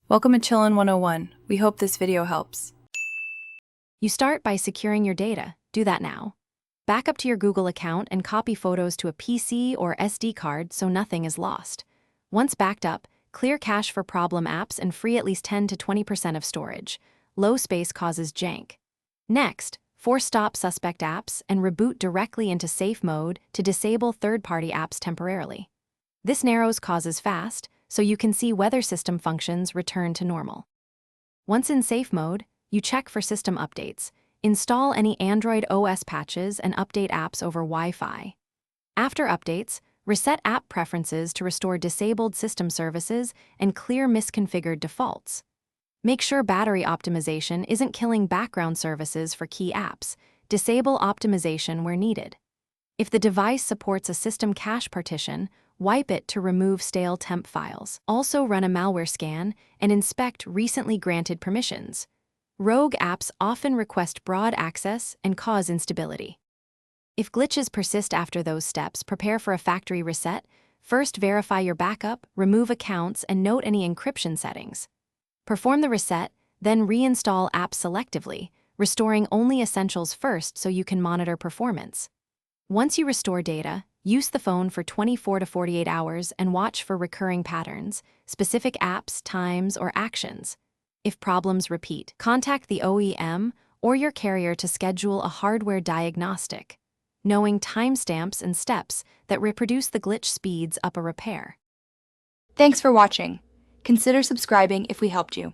Welcome to Chillin' 101. We hope this video helps. You start by securing your data. Do that now. Back up to your Google account and copy photos to a PC or SD card so nothing is lost. Once backed up, clear cache for problem apps and free at least 10 to 20% of storage. Low space causes jank. Next, force stop suspect apps and reboot directly into safe mode to disable third-party apps temporarily. This narrows causes fast, so you can see whether system functions return to normal. Once in safe mode, you check for system updates, install any Android OS patches and update apps over Wi-Fi. After updates, reset app preferences to restore disabled system services and clear misconfigured defaults. Make sure battery optimization isn't killing background services for key apps. Disable optimization where needed. If the device supports a system cache partition, wipe it to remove stale temp files. Also run a malware scan and inspect recently granted permissions. Rogue apps often request broad access and cause instability. If glitches persist after those steps, prepare for a factory reset. First, verify your backup, remove accounts, and note any encryption settings. Perform the reset, then reinstall apps selectively, restoring only essentials first so you can monitor performance. Once you restore data, use the phone for 24 to 48 hours and watch for recurring patterns, specific apps, times, or actions. If problems repeat, contact the OEM or your carrier to schedule a hardware diagnostic. Knowing timestamps and steps that reproduce the glitch speeds up a repair. Thanks for watching. Consider subscribing if we helped you.